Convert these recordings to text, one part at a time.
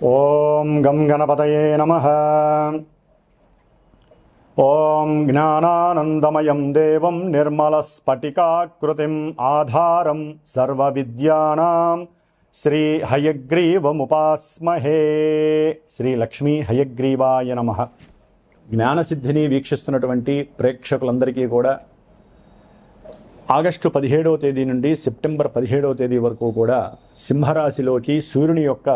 ఓం గం గణపతయే నమః. ఓం జ్ఞానానందమయం దేవం నిర్మలస్ఫటికాకృతిం ఆధారం సర్వవిద్యానాం శ్రీ హయగ్రీవముపాస్మహే. శ్రీ లక్ష్మీ హయగ్రీవాయ నమః. జ్ఞానసిద్ధిని వీక్షిస్తున్నటువంటి ప్రేక్షకులందరికీ కూడా ఆగస్టు 17వ తేదీ నుండి సెప్టెంబర్ 17వ తేదీ వరకు కూడా సింహరాశిలోకి సూర్యుని యొక్క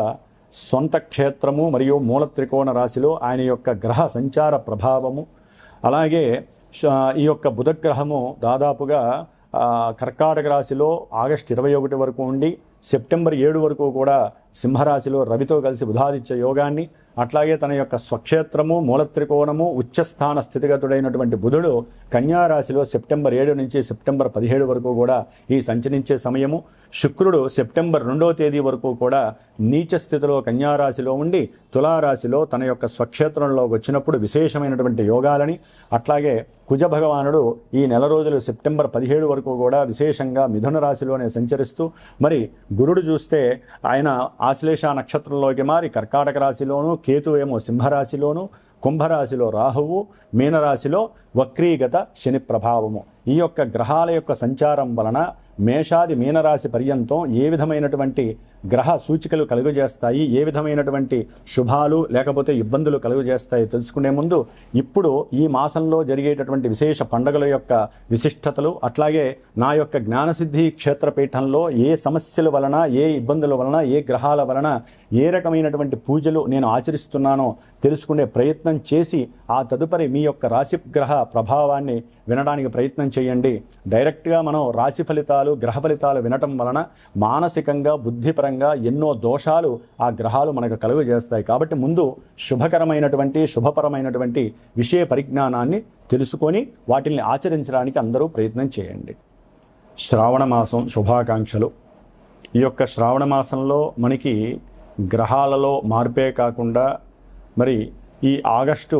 సొంత క్షేత్రము మరియు మూల త్రికోణ రాశిలో ఆయన యొక్క గ్రహ సంచార ప్రభావము, అలాగే ఈ యొక్క బుధగ్రహము దాదాపుగా కర్కాటక రాశిలో ఆగస్టు 21 వరకు ఉండి సెప్టెంబర్ 7 వరకు కూడా సింహరాశిలో రవితో కలిసి బుధాదిత్య యోగాన్ని, అట్లాగే తన యొక్క స్వక్షేత్రము మూల త్రికోణము ఉచ్చస్థాన స్థితిగతుడైనటువంటి బుధుడు కన్యారాశిలో సెప్టెంబర్ 7 నుంచి సెప్టెంబర్ 17 వరకు కూడా ఈ సంచరించే సమయము. శుక్రుడు సెప్టెంబర్ 2వ తేదీ వరకు కూడా నీచ స్థితిలో కన్యారాశిలో ఉండి తులారాశిలో తన యొక్క స్వక్షేత్రంలో వచ్చినప్పుడు విశేషమైనటువంటి యోగాలని, అట్లాగే కుజ భగవానుడు ఈ నెల రోజులు సెప్టెంబర్ 17 వరకు కూడా విశేషంగా మిథున రాశిలోనే సంచరిస్తూ, మరి గురుడు చూస్తే ఆయన ఆశ్లేష నక్షత్రంలోకి మారి కర్కాటక రాశిలోను, కేతు ఏమో సింహరాశిలోను, కుంభరాశిలో రాహువు, మీనరాశిలో వక్రీగత శని ప్రభావము. ఈ యొక్క గ్రహాల యొక్క సంచారం వలన మేషాది మీనరాశి పర్యంతం ఏ విధమైనటువంటి గ్రహ సూచికలు కలుగజేస్తాయి, ఏ విధమైనటువంటి శుభాలు లేకపోతే ఇబ్బందులు కలుగజేస్తాయి తెలుసుకునే ముందు ఇప్పుడు ఈ మాసంలో జరిగేటటువంటి విశేష పండుగల యొక్క విశిష్టతలు, అట్లాగే నా యొక్క జ్ఞానసిద్ధి క్షేత్రపీఠంలో ఏ సమస్యల వలన, ఏ ఇబ్బందుల వలన, ఏ గ్రహాల వలన ఏ రకమైనటువంటి పూజలు నేను ఆచరిస్తున్నానో తెలుసుకునే ప్రయత్నం చేసి ఆ తదుపరి మీ యొక్క రాశి గ్రహ ప్రభావాన్ని వినడానికి ప్రయత్నం చేయండి. డైరెక్ట్గా మనం రాశి ఫలితాలు, గ్రహ ఫలితాలు వినటం వలన మానసికంగా, బుద్ధిపరంగా ఎన్నో దోషాలు ఆ గ్రహాలు మనకు కలుగజేస్తాయి. కాబట్టి ముందు శుభకరమైనటువంటి, శుభపరమైనటువంటి విషయ పరిజ్ఞానాన్ని తెలుసుకొని వాటిని ఆచరించడానికి అందరూ ప్రయత్నం చేయండి. శ్రావణ మాసం శుభాకాంక్షలు. ఈ యొక్క శ్రావణ మాసంలో మనకి గ్రహాలలో మార్పే కాకుండా మరి ఈ ఆగస్టు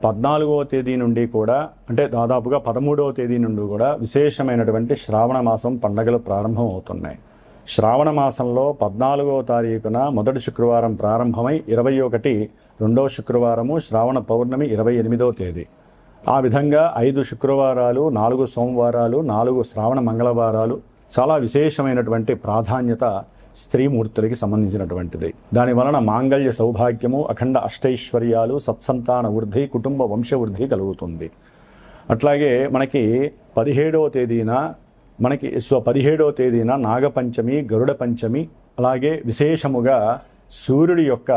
14వ తేదీ నుండి కూడా, అంటే దాదాపుగా 13వ తేదీ నుండి కూడా విశేషమైనటువంటి శ్రావణ మాసం పండగలు ప్రారంభం అవుతున్నాయి. శ్రావణ మాసంలో 14వ తారీఖున మొదటి శుక్రవారం ప్రారంభమై 21 రెండవ శుక్రవారము, శ్రావణ పౌర్ణమి 28వ తేదీ. ఆ విధంగా 5 శుక్రవారాలు, 4 సోమవారాలు, 4 శ్రావణ మంగళవారాలు చాలా విశేషమైనటువంటి ప్రాధాన్యత స్త్రీమూర్తులకి సంబంధించినటువంటిది. దానివలన మాంగళ్య సౌభాగ్యము, అఖండ అష్టైశ్వర్యాలు, సత్సంతాన వృద్ధి, కుటుంబ వంశవృద్ధి కలుగుతుంది. అట్లాగే మనకి 17వ తేదీన నాగపంచమి, గరుడ పంచమి, అలాగే విశేషముగా సూర్యుడి యొక్క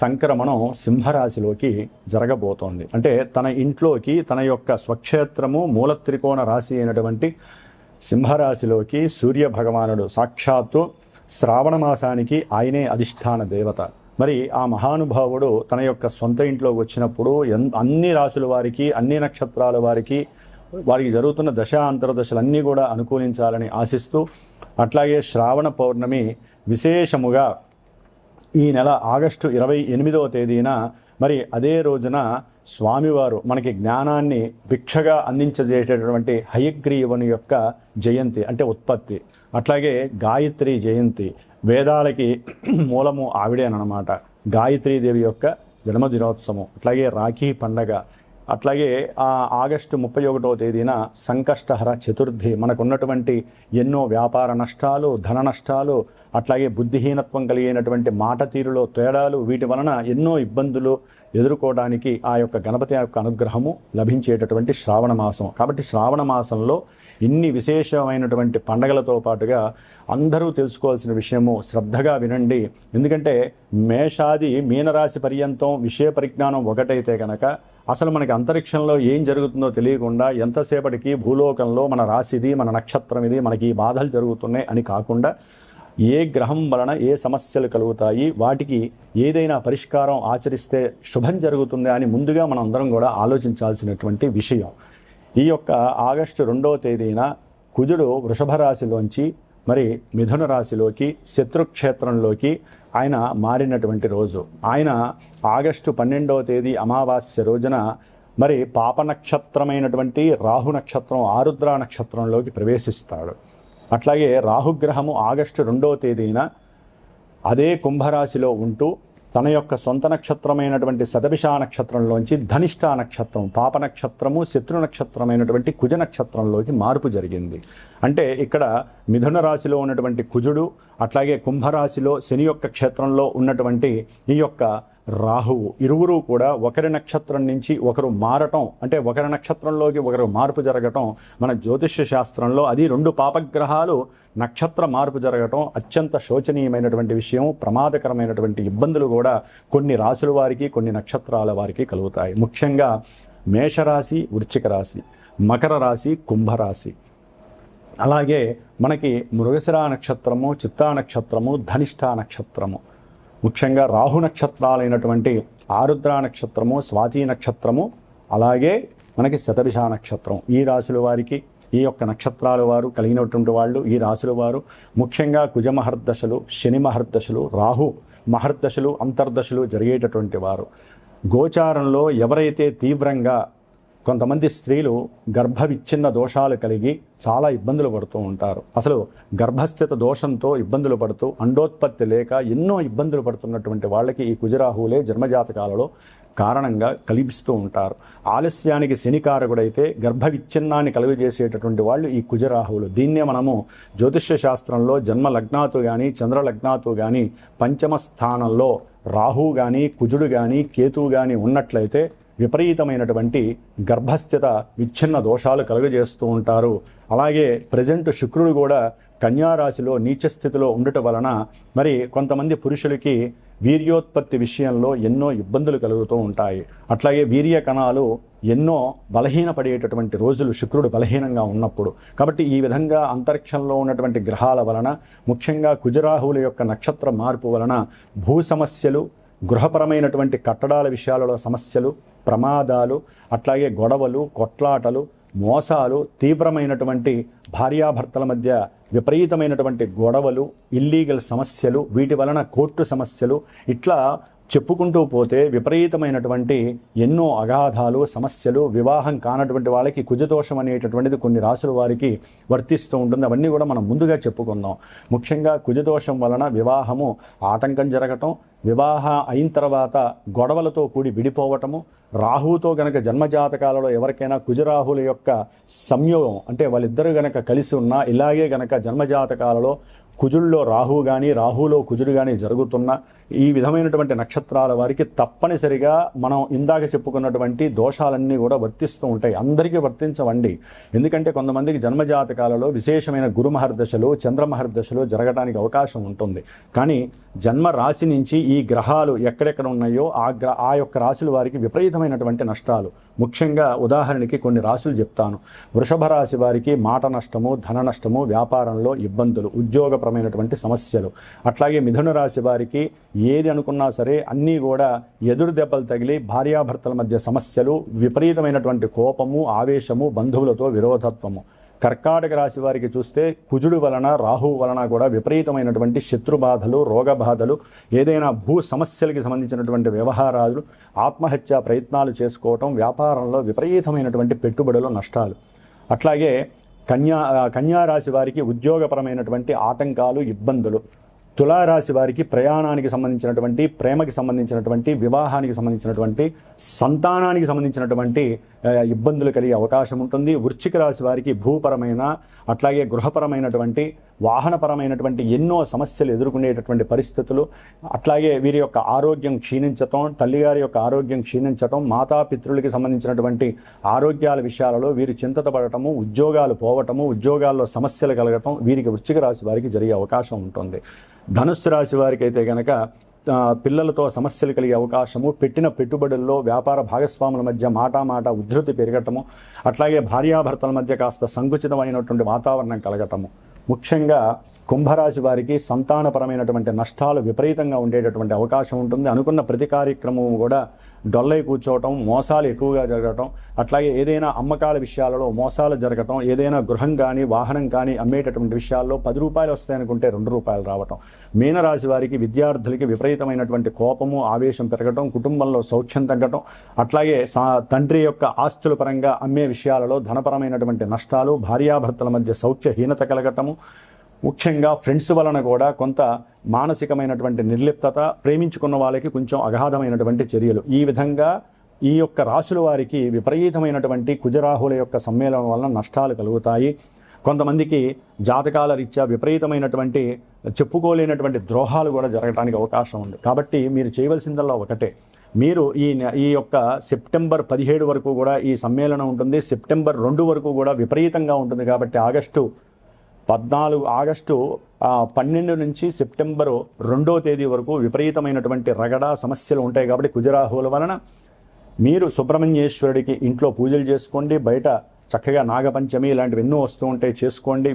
సంక్రమణం సింహరాశిలోకి జరగబోతోంది. అంటే తన ఇంట్లోకి, తన యొక్క స్వక్షేత్రము మూల త్రికోణ రాశి అయినటువంటి సింహరాశిలోకి సూర్య భగవానుడు సాక్షాత్తు శ్రావణ మాసానికి ఆయనే అధిష్టాన దేవత. మరి ఆ మహానుభావుడు తన యొక్క సొంత ఇంట్లోకి వచ్చినప్పుడు అన్ని రాశుల వారికి, అన్ని నక్షత్రాల వారికి జరుగుతున్న దశ అంతర్దశలన్నీ కూడా అనుకూలించాలని ఆశిస్తూ, అట్లాగే శ్రావణ పౌర్ణమి విశేషముగా ఈ నెల ఆగస్టు 28వ తేదీన మరి అదే రోజున స్వామివారు మనకి జ్ఞానాన్ని భిక్షగా అందించజేసేటటువంటి హయగ్రీవుని యొక్క జయంతి, అంటే ఉత్పత్తి. అట్లాగే గాయత్రి జయంతి, వేదాలకి మూలము ఆవిడేనమాట. గాయత్రీదేవి యొక్క జన్మదినోత్సవం, అట్లాగే రాఖీ పండగ, అట్లాగే ఆగస్టు 31వ తేదీన సంకష్టహర చతుర్థి. మనకున్నటువంటి ఎన్నో వ్యాపార నష్టాలు, ధన నష్టాలు, అట్లాగే బుద్ధిహీనత్వం కలిగినటువంటి మాట తీరులో తేడాలు, వీటి వలన ఎన్నో ఇబ్బందులు ఎదుర్కోవడానికి ఆ యొక్క గణపతి యొక్క అనుగ్రహము లభించేటటువంటి శ్రావణ మాసం. కాబట్టి శ్రావణ మాసంలో ఇన్ని విశేషమైనటువంటి పండగలతో పాటుగా అందరూ తెలుసుకోవాల్సిన విషయము శ్రద్ధగా వినండి. ఎందుకంటే మేషాది మీనరాశి పర్యంతం విషయ పరిజ్ఞానం ఒకటైతే కనుక అసలు మనకి అంతరిక్షంలో ఏం జరుగుతుందో తెలియకుండా ఎంతసేపటికి భూలోకంలో మన రాశిది, మన నక్షత్రం ఇది, మనకి ఈ బాధలు జరుగుతున్నాయి అని కాకుండా ఏ గ్రహం వలన ఏ సమస్యలు కలుగుతాయి, వాటికి ఏదైనా పరిష్కారం ఆచరిస్తే శుభం జరుగుతుంది అని ముందుగా మనం అందరం కూడా ఆలోచించాల్సినటువంటి విషయం. ఈ యొక్క ఆగస్టు 2వ తేదీన కుజుడు వృషభ రాశిలోంచి మరి మిథున రాశిలోకి శత్రుక్షేత్రంలోకి ఆయన మారినటువంటి రోజు. ఆయన ఆగస్టు 12వ తేదీ అమావాస్య రోజున మరి పాప నక్షత్రమైనటువంటి రాహు నక్షత్రం, ఆరుద్ర నక్షత్రంలోకి ప్రవేశిస్తాడు. అట్లాగే రాహుగ్రహము ఆగస్టు 2వ తేదీన అదే కుంభరాశిలో ఉంటూ తన యొక్క సొంత నక్షత్రమైనటువంటి శతభిష నక్షత్రంలోంచి ధనిష్ట నక్షత్రం, పాప నక్షత్రము, శత్రు నక్షత్రమైనటువంటి కుజ నక్షత్రంలోకి మార్పు జరిగింది. అంటే ఇక్కడ మిథున రాశిలో ఉన్నటువంటి కుజుడు, అట్లాగే కుంభరాశిలో శని యొక్క క్షేత్రంలో ఉన్నటువంటి ఈ యొక్క రాహువు, ఇరువురు కూడా ఒకరి నక్షత్రం నుంచి ఒకరు మారటం, అంటే ఒకరి నక్షత్రంలోకి ఒకరు మార్పు జరగటం మన జ్యోతిష్య శాస్త్రంలో, అది రెండు పాపగ్రహాలు నక్షత్ర మార్పు జరగటం అత్యంత శోచనీయమైనటువంటి విషయం. ప్రమాదకరమైనటువంటి ఇబ్బందులు కూడా కొన్ని రాశుల వారికి, కొన్ని నక్షత్రాల వారికి కలుగుతాయి. ముఖ్యంగా మేషరాశి, వృశ్చిక రాశి, మకర రాశి, కుంభరాశి, అలాగే మనకి మృగశిర నక్షత్రము, చిత్తా నక్షత్రము, ధనిష్ట నక్షత్రము, ముఖ్యంగా రాహు నక్షత్రాలైనటువంటి ఆరుద్ర నక్షత్రము, స్వాతి నక్షత్రము, అలాగే మనకి శతభిష నక్షత్రం, ఈ రాశుల వారికి, ఈ యొక్క నక్షత్రాల వారు కలిగినటువంటి వాళ్ళు, ఈ రాశుల వారు ముఖ్యంగా కుజ మహర్దశలు, శని మహర్దశలు, రాహు మహర్దశలు, అంతర్దశలు జరిగేటటువంటి వారు. గోచారంలో ఎవరైతే తీవ్రంగా కొంతమంది స్త్రీలు గర్భ విచ్ఛిన్న దోషాలు కలిగి చాలా ఇబ్బందులు పడుతూ ఉంటారు. అసలు గర్భస్థిత దోషంతో ఇబ్బందులు పడుతూ అండోత్పత్తి లేక ఎన్నో ఇబ్బందులు పడుతున్నటువంటి వాళ్ళకి ఈ కుజరాహువులే జన్మజాతకాలలో కారణంగా కల్పిస్తూ ఉంటారు. ఆలస్యానికి శనికారకుడైతే గర్భ విచ్ఛిన్నాన్ని కలుగజేసేటటువంటి వాళ్ళు ఈ కుజరాహువులు. దీన్నే మనము జ్యోతిష్య శాస్త్రంలో జన్మ లగ్నాతో కానీ చంద్ర లగ్నాతో కానీ పంచమ స్థానంలో రాహు కానీ కుజుడు కానీ కేతువు కానీ ఉన్నట్లయితే విపరీతమైనటువంటి గర్భస్థిత విచ్ఛిన్న దోషాలు కలుగజేస్తూ ఉంటారు. అలాగే ప్రజెంట్ శుక్రుడు కూడా కన్యారాశిలో నీచస్థితిలో ఉండటం వలన మరి కొంతమంది పురుషులకి వీర్యోత్పత్తి విషయంలో ఎన్నో ఇబ్బందులు కలుగుతూ ఉంటాయి. అట్లాగే వీర్య కణాలు ఎన్నో బలహీనపడేటటువంటి రోజులు శుక్రుడు బలహీనంగా ఉన్నప్పుడు. కాబట్టి ఈ విధంగా అంతరిక్షంలో ఉన్నటువంటి గ్రహాల వలన, ముఖ్యంగా కుజరాహువుల యొక్క నక్షత్ర మార్పు వలన భూ సమస్యలు, గృహపరమైనటువంటి కట్టడాల విషయాలలో సమస్యలు, ప్రమాదాలు, అట్లాగే గొడవలు, కొట్లాటలు, మోసాలు, తీవ్రమైనటువంటి భార్యాభర్తల మధ్య విపరీతమైనటువంటి గొడవలు, ఇల్లీగల్ సమస్యలు, వీటి వలన కోర్టు సమస్యలు, ఇట్లా చెప్పుకుంటూ పోతే విపరీతమైనటువంటి ఎన్నో అగాధాలు, సమస్యలు, వివాహం కానటువంటి వాళ్ళకి కుజదోషం అనేటటువంటిది కొన్ని రాసుల వారికి వర్తిస్తూ ఉంటుంది. అవన్నీ కూడా మనం ముందుగా చెప్పుకుందాం. ముఖ్యంగా కుజదోషం వలన వివాహము ఆటంకం జరగటం, వివాహం అయిన తర్వాత గొడవలతో కూడి విడిపోవటము, రాహువుతో గనక జన్మజాతకాలలో ఎవరికైనా కుజరాహుల యొక్క సంయోగం, అంటే వాళ్ళిద్దరూ గనక కలిసి ఉన్నా, ఇలాగే గనక జన్మజాతకాలలో కుజుల్లో రాహువు కానీ రాహువులో కుజుడు కానీ జరుగుతున్న ఈ విధమైనటువంటి నక్షత్రాల వారికి తప్పనిసరిగా మనం ఇందాక చెప్పుకున్నటువంటి దోషాలన్నీ కూడా వర్తిస్తూ ఉంటాయి. అందరికీ వర్తించవండి. ఎందుకంటే కొంతమందికి జన్మజాతకాలలో విశేషమైన గురుమహర్దశలు, చంద్రమహర్దశలు జరగడానికి అవకాశం ఉంటుంది. కానీ జన్మ రాశి నుంచి ఈ గ్రహాలు ఎక్కడెక్కడ ఉన్నాయో ఆ యొక్క రాశుల వారికి విపరీతమైనటువంటి నష్టాలు. ముఖ్యంగా ఉదాహరణకి కొన్ని రాశులు చెప్తాను. వృషభ రాశి వారికి మాట నష్టము, ధన నష్టము, వ్యాపారంలో ఇబ్బందులు, ఉద్యోగపరమైనటువంటి సమస్యలు. అట్లాగే మిథున రాశి వారికి ఏది అనుకున్నా సరే అన్నీ కూడా ఎదురు దెబ్బలు తగిలి భార్యాభర్తల మధ్య సమస్యలు, విపరీతమైనటువంటి కోపము, ఆవేశము, బంధువులతో విరోధత్వము. కర్కాటక రాశి వారికి చూస్తే కుజుడు వలన, రాహువు వలన కూడా విపరీతమైనటువంటి శత్రుబాధలు, రోగబాధలు, ఏదైనా భూ సమస్యలకి సంబంధించినటువంటి వ్యవహారాలు, ఆత్మహత్యా ప్రయత్నాలు చేసుకోవటం, వ్యాపారంలో విపరీతమైనటువంటి పెట్టుబడులు, నష్టాలు. అట్లాగే కన్యారాశి వారికి ఉద్యోగపరమైనటువంటి ఆటంకాలు, ఇబ్బందులు. తులారాశి వారికి ప్రయాణానికి సంబంధించినటువంటి, ప్రేమకి సంబంధించినటువంటి, వివాహానికి సంబంధించినటువంటి, సంతానానికి సంబంధించినటువంటి ఇబ్బందులు కలిగే అవకాశం ఉంటుంది. వృశ్చిక రాశి వారికి భూపరమైన, అట్లాగే గృహపరమైనటువంటి, వాహనపరమైనటువంటి ఎన్నో సమస్యలు ఎదుర్కొనేటటువంటి పరిస్థితులు. అట్లాగే వీరి యొక్క ఆరోగ్యం క్షీణించటం, తల్లిగారి యొక్క ఆరోగ్యం క్షీణించటం, మాతాపితృలకి సంబంధించినటువంటి ఆరోగ్యాల విషయాలలో వీరు చింతపడటము, ఉద్యోగాలు పోవటము, ఉద్యోగాల్లో సమస్యలు కలగటం వీరికి వృశ్చిక రాశి వారికి జరిగే అవకాశం ఉంటుంది. ధనుస్సు రాశి వారికి అయితే కనుక పిల్లలతో సమస్యలు కలిగే అవకాశము, పెట్టిన పెట్టుబడుల్లో వ్యాపార భాగస్వాముల మధ్య మాట ఉద్ధృతి పెరగటము, అట్లాగే భార్యాభర్తల మధ్య కాస్త సంకుచితమైనటువంటి వాతావరణం కలగటము. ముఖ్యంగా కుంభరాశి వారికి సంతానపరమైనటువంటి నష్టాలు విపరీతంగా ఉండేటటువంటి అవకాశం ఉంటుంది. అనుకున్న ప్రతి కార్యక్రమం కూడా డొల్లై కూర్చోవటం, మోసాలు ఎక్కువగా జరగటం, అట్లాగే ఏదైనా అమ్మకాల విషయాలలో మోసాలు జరగటం, ఏదైనా గృహం కానీ వాహనం కానీ అమ్మేటటువంటి విషయాల్లో 10 రూపాయలు వస్తాయనుకుంటే 2 రూపాయలు రావటం. మీనరాశి వారికి విద్యార్థులకి విపరీతమైనటువంటి కోపము, ఆవేశం పెరగటం, కుటుంబంలో సౌఖ్యం తగ్గటం, అట్లాగే తండ్రి యొక్క ఆస్తుల పరంగా అమ్మే విషయాలలో ధనపరమైనటువంటి నష్టాలు, భార్యాభర్తల మధ్య సౌఖ్యహీనత కలగటము, ముఖ్యంగా ఫ్రెండ్స్ వలన కూడా కొంత మానసికమైనటువంటి నిర్లిప్తత, ప్రేమించుకున్న వాళ్ళకి కొంచెం అగాధమైనటువంటి చర్యలు, ఈ విధంగా ఈ యొక్క రాశుల వారికి విపరీతమైనటువంటి కుజరాహుల యొక్క సమ్మేళనం వలన నష్టాలు కలుగుతాయి. కొంతమందికి జాతకాల రీత్యా విపరీతమైనటువంటి చెప్పుకోలేనటువంటి ద్రోహాలు కూడా జరగడానికి అవకాశం ఉంది. కాబట్టి మీరు చేయవలసిందల్లా ఒకటే, మీరు ఈ యొక్క సెప్టెంబర్ 17 వరకు కూడా ఈ సమ్మేళనం ఉంటుంది. సెప్టెంబర్ 2 వరకు కూడా విపరీతంగా ఉంటుంది. కాబట్టి ఆగస్టు 12 నుంచి సెప్టెంబరు 2వ తేదీ వరకు విపరీతమైనటువంటి రగడ సమస్యలు ఉంటాయి. కాబట్టి కుజరాహుల వలన మీరు సుబ్రహ్మణ్యేశ్వరుడికి ఇంట్లో పూజలు చేసుకోండి. బయట చక్కగా నాగపంచమి ఇలాంటివి ఎన్నో వస్తూ ఉంటాయి, చేసుకోండి.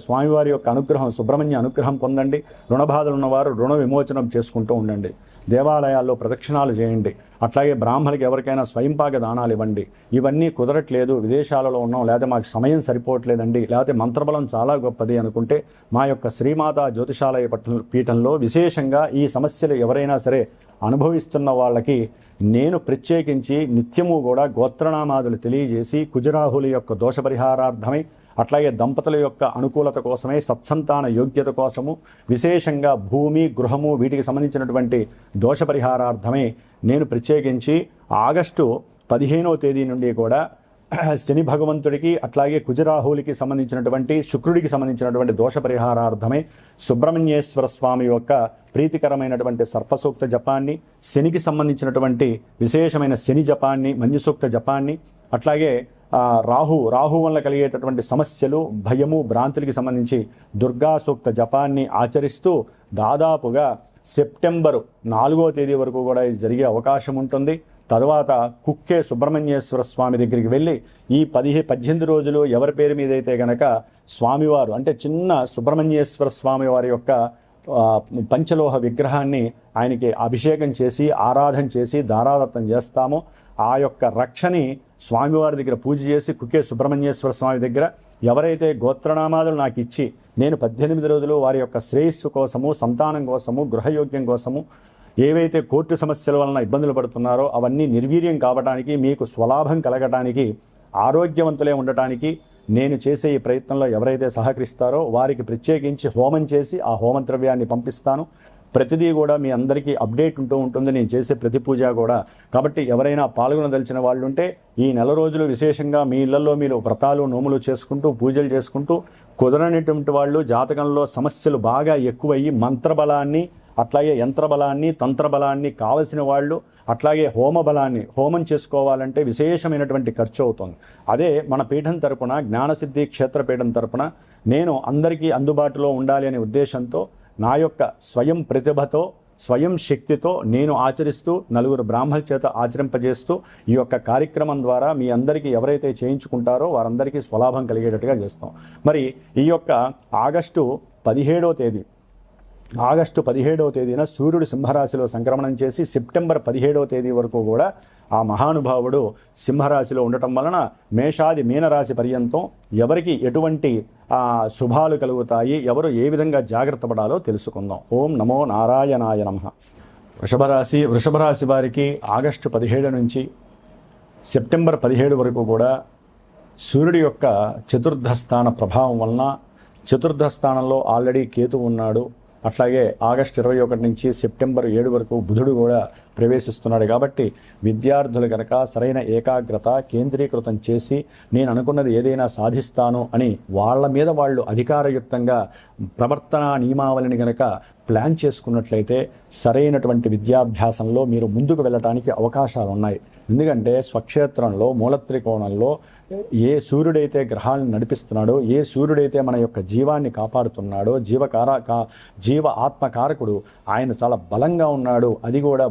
స్వామివారి యొక్క అనుగ్రహం, సుబ్రహ్మణ్య అనుగ్రహం పొందండి. రుణబాధలు ఉన్నవారు రుణ విమోచనం చేసుకుంటూ ఉండండి. దేవాలయాల్లో ప్రదక్షిణాలు చేయండి. అట్లాగే బ్రాహ్మణులకి ఎవరికైనా స్వయంపాక దానాలు ఇవ్వండి. ఇవన్నీ కుదరట్లేదు, విదేశాలలో ఉన్నాం, లేకపోతే మాకు సమయం సరిపోవట్లేదండి, లేకపోతే మంత్రబలం చాలా గొప్పది అనుకుంటే మా యొక్క శ్రీమాత జ్యోతిషాలయ పీఠంలో విశేషంగా ఈ సమస్యలు ఎవరైనా సరే అనుభవిస్తున్న వాళ్ళకి నేను ప్రత్యేకించి నిత్యము కూడా గోత్రనామాదులు తెలియజేసి కుజరాహుల యొక్క దోష పరిహారార్థమై, అట్లాగే దంపతుల యొక్క అనుకూలత కోసమే, సత్సంతాన యోగ్యత కోసము, విశేషంగా భూమి గృహము వీటికి సంబంధించినటువంటి దోష పరిహారార్థమే నేను ప్రత్యేకించి ఆగస్టు 15వ తేదీ నుండి కూడా శని భగవంతుడికి అట్లాగే కుజరాహులకి సంబంధించినటువంటి శుక్రుడికి సంబంధించినటువంటి దోష పరిహారార్థమై సుబ్రహ్మణ్యేశ్వర స్వామి యొక్క ప్రీతికరమైనటువంటి సర్పసూక్త జపాన్ని, శనికి సంబంధించినటువంటి విశేషమైన శని జపాన్ని, మంజుసూక్త జపాన్ని, అట్లాగే రాహు వల్ల కలిగేటటువంటి సమస్యలు, భయము, భ్రాంతులకి సంబంధించి దుర్గా సూక్త జపాన్ని ఆచరిస్తూ దాదాపుగా సెప్టెంబరు 4వ తేదీ వరకు కూడా ఇది జరిగే అవకాశం ఉంటుంది. తరువాత కుక్కే సుబ్రహ్మణ్యేశ్వర స్వామి దగ్గరికి వెళ్ళి ఈ 18 రోజులు ఎవరి పేరు మీద అయితే గనక స్వామివారు అంటే చిన్న సుబ్రహ్మణ్యేశ్వర స్వామి వారి యొక్క పంచలోహ విగ్రహాన్ని ఆయనకి అభిషేకం చేసి ఆరాధన చేసి దారాదత్తం చేస్తామో ఆ యొక్క రక్షని స్వామివారి దగ్గర పూజ చేసి కుక్కే సుబ్రహ్మణ్యేశ్వర స్వామి దగ్గర ఎవరైతే గోత్రనామాదులు నాకు ఇచ్చి నేను 18 రోజులు వారి యొక్క శ్రేయస్సు కోసము, సంతానం కోసము, గృహయోగ్యం కోసము ఏవైతే కోర్టు సమస్యల వలన ఇబ్బందులు పడుతున్నారో అవన్నీ నిర్వీర్యం కావడానికి, మీకు స్వలాభం కలగటానికి, ఆరోగ్యవంతులే ఉండటానికి నేను చేసే ఈ ప్రయత్నంలో ఎవరైతే సహకరిస్తారో వారికి ప్రత్యేకించి హోమం చేసి ఆ హోమ ద్రవ్యాన్ని పంపిస్తాను. ప్రతిదీ కూడా మీ అందరికీ అప్డేట్ ఉంటూ ఉంటుంది నేను చేసే ప్రతి పూజ కూడా. కాబట్టి ఎవరైనా పాల్గొనదలిచిన వాళ్ళు ఉంటే ఈ నెల రోజులు విశేషంగా మీ ఇళ్లలో మీరు వ్రతాలు నోములు చేసుకుంటూ పూజలు చేసుకుంటూ, కుదరనటువంటి వాళ్ళు జాతకంలో సమస్యలు బాగా ఎక్కువయ్యి మంత్రబలాన్ని అట్లాగే యంత్రబలాన్ని తంత్రబలాన్ని కావలసిన వాళ్ళు అట్లాగే హోమం చేసుకోవాలంటే విశేషమైనటువంటి ఖర్చు అవుతుంది. అదే మన పీఠం తరపున జ్ఞానసిద్ధి క్షేత్రపీఠం తరపున నేను అందరికీ అందుబాటులో ఉండాలి అనే ఉద్దేశంతో నా యొక్క స్వయం ప్రతిభతో స్వయం శక్తితో నేను ఆచరిస్తూ నలుగురు బ్రాహ్మణుల చేత ఆచరింపజేస్తూ ఈ యొక్క కార్యక్రమం ద్వారా మీ అందరికీ ఎవరైతే చేయించుకుంటారో వారందరికీ స్వలాభం కలిగేటట్టుగా చేస్తాం. మరి ఈ యొక్క ఆగస్టు 17వ తేదీన సూర్యుడు సింహరాశిలో సంక్రమణం చేసి సెప్టెంబర్ 17వ తేదీ వరకు కూడా ఆ మహానుభావుడు సింహరాశిలో ఉండటం వలన మేషాది మీనరాశి పర్యంతం ఎవరికి ఎటువంటి శుభాలు కలుగుతాయి, ఎవరు ఏ విధంగా జాగ్రత్త పడాలో తెలుసుకుందాం. ఓం నమో నారాయణాయ నమః. వృషభ రాశి వారికి ఆగస్టు 17 నుంచి సెప్టెంబర్ 17 వరకు కూడా సూర్యుడి యొక్క చతుర్థ స్థాన ప్రభావం వలన చతుర్థ స్థానంలో ఆల్రెడీ కేతు ఉన్నాడు. అట్లాగే ఆగస్టు 21 నుంచి సెప్టెంబర్ 7 వరకు బుధుడు కూడా ప్రవేశిస్తున్నాడు. కాబట్టి విద్యార్థులు కనుక సరైన ఏకాగ్రత కేంద్రీకృతం చేసి నేను అనుకున్నది ఏదైనా సాధిస్తాను అని వాళ్ళ మీద వాళ్ళు అధికారయుక్తంగా ప్రవర్తనా నియమావళిని కనుక ప్లాన్ చేసుకున్నట్లయితే సరైనటువంటి విద్యాభ్యాసంలో మీరు ముందుకు వెళ్ళటానికి అవకాశాలు ఉన్నాయి. ఎందుకంటే స్వక్షేత్రంలో మూలత్రికోణంలో ఏ సూర్యుడైతే గ్రహాలను నడిపిస్తున్నాడో, ఏ సూర్యుడైతే మన యొక్క జీవాన్ని కాపాడుతున్నాడో, జీవ ఆత్మకారకుడు ఆయన చాలా బలంగా ఉన్నాడు. అది కూడా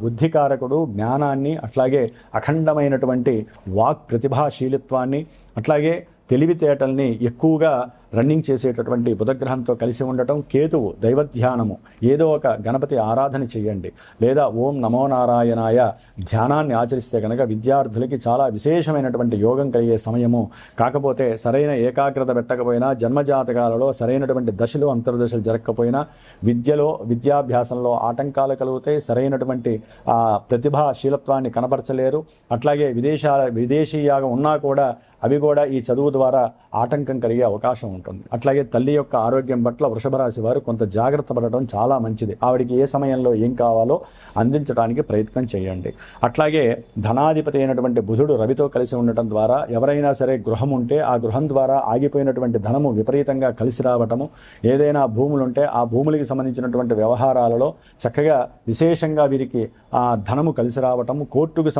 బుద్ధికారకుడు, జ్ఞానాన్ని అట్లాగే అఖండమైనటువంటి వాక్ ప్రతిభాశీలిత్వాన్ని అట్లాగే తెలివితేటల్ని ఎక్కువగా రన్నింగ్ చేసేటటువంటి బుధగ్రహంతో కలిసి ఉండటం. కేతువు దైవధ్యానము, ఏదో ఒక గణపతి ఆరాధన చేయండి లేదా ఓం నమో నారాయణాయ ధ్యానాన్ని ఆచరిస్తే కనుక విద్యార్థులకి చాలా విశేషమైనటువంటి యోగం కలిగే సమయము. కాకపోతే సరైన ఏకాగ్రత పెట్టకపోయినా, జన్మజాతకాలలో సరైనటువంటి దశలు అంతర్దశలు జరగకపోయినా విద్యాభ్యాసంలో ఆటంకాలు కలుగుతాయి. సరైనటువంటి ప్రతిభాశీలత్వాన్ని కనపరచలేరు. అట్లాగే విదేశీయాగా ఉన్నా కూడా అవి కూడా ఈ చదువు ద్వారా ఆటంకం కలిగే అవకాశం ఉంటుంది. ఉంటుంది. అట్లాగే తల్లి యొక్క ఆరోగ్యం పట్ల వృషభ రాశి వారు కొంత జాగ్రత్త పడటం చాలా మంచిది. ఆవిడికి ఏ సమయంలో ఏం కావాలో అందించడానికి ప్రయత్నం చేయండి. అట్లాగే ధనాధిపతి అయినటువంటి బుధుడు రవితో కలిసి ఉండటం ద్వారా ఎవరైనా సరే గృహం ఉంటే ఆ గృహం ద్వారా ఆగిపోయినటువంటి ధనము విపరీతంగా కలిసి రావటము, ఏదైనా భూములు ఉంటే ఆ భూములకి సంబంధించినటువంటి వ్యవహారాలలో చక్కగా విశేషంగా వీరికి ఆ ధనము కలిసి రావటము, కోర్టుకు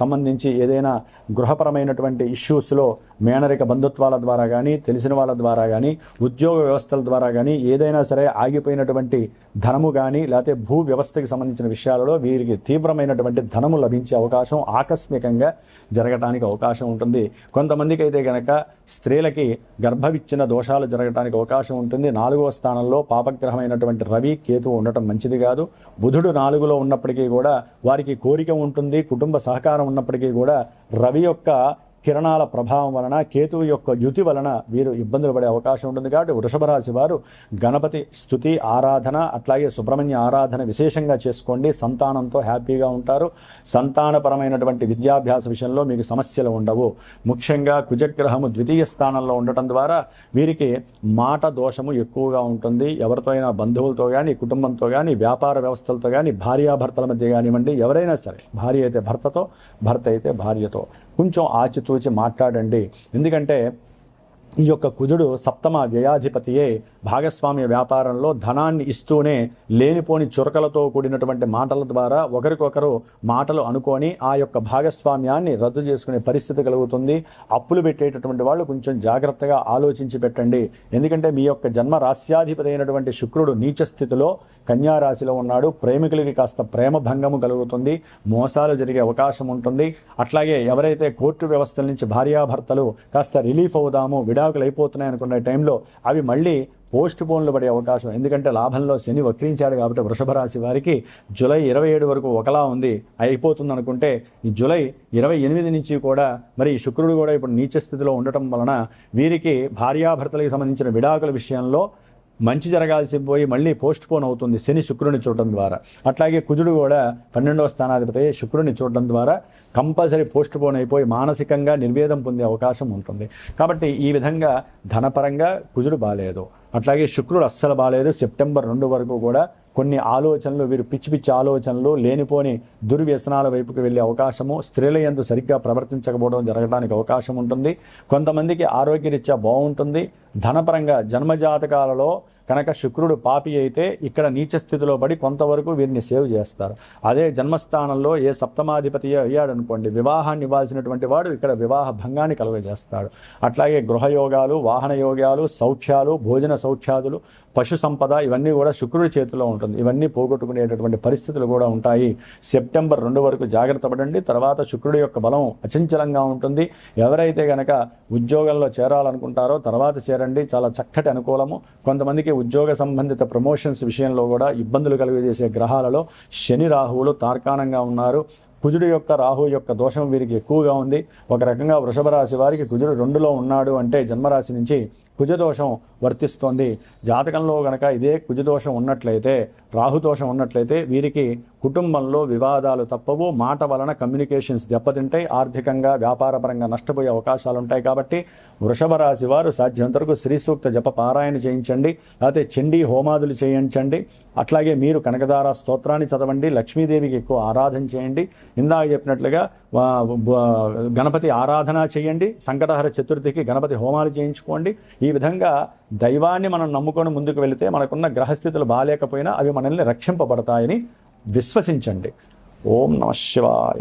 సంబంధించి ఏదైనా గృహపరమైనటువంటి ఇష్యూస్లో మేనరిక బంధుత్వాల ద్వారా కానీ తెలిసిన వాళ్ళ ద్వారా కానీ ఉద్యోగ వ్యవస్థల ద్వారా కానీ ఏదైనా సరే ఆగిపోయినటువంటి ధనము కానీ లేకపోతే భూ వ్యవస్థకి సంబంధించిన విషయాలలో వీరికి తీవ్రమైనటువంటి ధనము లభించే అవకాశం ఆకస్మికంగా జరగటానికి అవకాశం ఉంటుంది. కొంతమందికి అయితే కనుక స్త్రీలకి గర్భవిచ్ఛిన్న దోషాలు జరగడానికి అవకాశం ఉంటుంది. 4వ స్థానంలో పాపగ్రహమైనటువంటి రవి కేతువు ఉండటం మంచిది కాదు. బుధుడు 4లో ఉన్నప్పటికీ కూడా వారికి కోరిక ఉంటుంది, కుటుంబ సహకారం ఉన్నప్పటికీ కూడా రవి యొక్క కిరణాల ప్రభావం వలన కేతువు యొక్క యుతి వలన వీరు ఇబ్బందులు పడే అవకాశం ఉంటుంది. కాబట్టి వృషభ రాశి వారు గణపతి స్తుతి ఆరాధన అట్లాగే సుబ్రహ్మణ్య ఆరాధన విశేషంగా చేసుకోండి. సంతానంతో హ్యాపీగా ఉంటారు. సంతానపరమైనటువంటి విద్యాభ్యాస విషయంలో మీకు సమస్యలు ఉండవు. ముఖ్యంగా కుజగ్రహము 2వ స్థానంలో ఉండటం ద్వారా వీరికి మాట దోషము ఎక్కువగా ఉంటుంది. ఎవరితో అయినా బంధువులతో కానీ కుటుంబంతో కానీ వ్యాపార వ్యవస్థలతో కానీ భార్యాభర్తల మధ్య కానివ్వండి, ఎవరైనా సరే భార్య అయితే భర్తతో, భర్త అయితే భార్యతో కొంచెం ఆచితూచి మాట్లాడండి. ఎందుకంటే ఈ యొక్క కుజుడు సప్తమ వ్యయాధిపతియే భాగస్వామ్య వ్యాపారంలో ధనాన్ని ఇస్తూనే లేనిపోని చురకలతో కూడినటువంటి మాటల ద్వారా ఒకరికొకరు మాటలు అనుకొని ఆ యొక్క భాగస్వామ్యాన్ని రద్దు చేసుకునే పరిస్థితి కలుగుతుంది. అప్పులు పెట్టేటటువంటి వాళ్ళు కొంచెం జాగ్రత్తగా ఆలోచించి పెట్టండి. ఎందుకంటే మీ యొక్క జన్మ రాస్యాధిపతి అయినటువంటి శుక్రుడు నీచ స్థితిలో కన్యా రాశిలో ఉన్నాడు. ప్రేమికులకి కాస్త ప్రేమ భంగము కలుగుతుంది, మోసాలు జరిగే అవకాశం ఉంటుంది. అట్లాగే ఎవరైతే కోర్టు వ్యవస్థల నుంచి భార్యాభర్తలు కాస్త రిలీఫ్ అవుదాము, విడాకులు అయిపోతున్నాయి అనుకునే టైంలో అవి మళ్ళీ పోస్ట్ పోన్లు పడే అవకాశం. ఎందుకంటే లాభంలో శని వక్రించాడు కాబట్టి వృషభ రాశి వారికి జూలై 27 వరకు ఒకలా ఉంది అయిపోతుంది అనుకుంటే ఈ జూలై 28 నుంచి కూడా మరి శుక్రుడు కూడా ఇప్పుడు నీచ స్థితిలో ఉండటం వలన వీరికి భార్యాభర్తలకు సంబంధించిన విడాకుల విషయంలో మంచి జరగాల్సి పోయి మళ్ళీ పోస్ట్ పోన్ అవుతుంది శని శుక్రుని చూడటం ద్వారా. అట్లాగే కుజుడు కూడా 12వ స్థానాధిపతి శుక్రుని చూడటం ద్వారా కంపల్సరీ పోస్ట్ పోన్ అయిపోయి మానసికంగా నిర్వేదం పొందే అవకాశం ఉంటుంది. కాబట్టి ఈ విధంగా ధనపరంగా కుజుడు బాలేదు, అట్లాగే శుక్రుడు అస్సలు బాలేదు. సెప్టెంబర్ 2 వరకు కూడా కొన్ని ఆలోచనలు వీరు పిచ్చి పిచ్చి ఆలోచనలు లేనిపోని దుర్వ్యసనాల వైపుకి వెళ్ళే అవకాశము, స్త్రీల యందు సరిగ్గా ప్రవర్తించకపోవడం జరగడానికి అవకాశం ఉంటుంది. కొంతమందికి ఆరోగ్యరీత్యా బాగుంటుంది. ధనపరంగా జన్మజాతకాలలో కనుక శుక్రుడు పాపి అయితే ఇక్కడ నీచ స్థితిలో పడి కొంతవరకు వీరిని సేవ్ చేస్తారు. అదే జన్మస్థానంలో ఏ సప్తమాధిపతి అయ్యాడు అనుకోండి, వివాహాన్ని ఇవ్వాల్సినటువంటి వాడు ఇక్కడ వివాహ భంగాన్ని కలుగజేస్తాడు. అట్లాగే గృహయోగాలు, వాహన యోగాలు, సౌఖ్యాలు, భోజన సౌఖ్యాదులు, పశు సంపద ఇవన్నీ కూడా శుక్రుడి చేతిలో ఉంటుంది. ఇవన్నీ పోగొట్టుకునేటటువంటి పరిస్థితులు కూడా ఉంటాయి. సెప్టెంబర్ 2 వరకు జాగ్రత్త పడండి. తర్వాత శుక్రుడి యొక్క బలం అచంచలంగా ఉంటుంది. ఎవరైతే గనక ఉద్యోగంలో చేరాలనుకుంటారో తర్వాత చేరండి, చాలా చక్కటి అనుకూలము. కొంతమందికి ఉద్యోగ సంబంధిత ప్రమోషన్స్ విషయంలో కూడా ఇబ్బందులు కలుగజేసే గ్రహాలలో శని రాహువులు తార్కాణంగా ఉన్నారు. కుజుడు యొక్క రాహు యొక్క దోషం వీరికి ఎక్కువగా ఉంది. ఒక రకంగా వృషభ రాశి వారికి కుజుడు 2లో ఉన్నాడు అంటే జన్మరాశి నుంచి కుజదోషం వర్తిస్తోంది. జాతకంలో గనక ఇదే కుజదోషం ఉన్నట్లయితే, రాహుదోషం ఉన్నట్లయితే వీరికి కుటుంబంలో వివాదాలు తప్పవు. మాట వలన కమ్యూనికేషన్స్ దెబ్బతింటాయి. ఆర్థికంగా వ్యాపారపరంగా నష్టపోయే అవకాశాలు ఉంటాయి. కాబట్టి వృషభ రాశి వారు సాధ్యంతవరకు శ్రీ సూక్త జప పారాయణ చేయించండి, లేకపోతే చండీ హోమాదులు చేయించండి. అట్లాగే మీరు కనకదార స్తోత్రాన్ని చదవండి, లక్ష్మీదేవికి ఎక్కువ ఆరాధన చేయండి. ఇందాక చెప్పినట్లుగా గణపతి ఆరాధన చేయండి. సంకటహర చతుర్థికి గణపతి హోమాలు చేయించుకోండి. ఈ విధంగా దైవాన్ని మనం నమ్ముకొని ముందుకు వెళితే మనకున్న గ్రహస్థితులు బాగాలేకపోయినా అవి మనల్ని రక్షింపబడతాయని విశ్వసించండి. ఓం నమః శివాయ.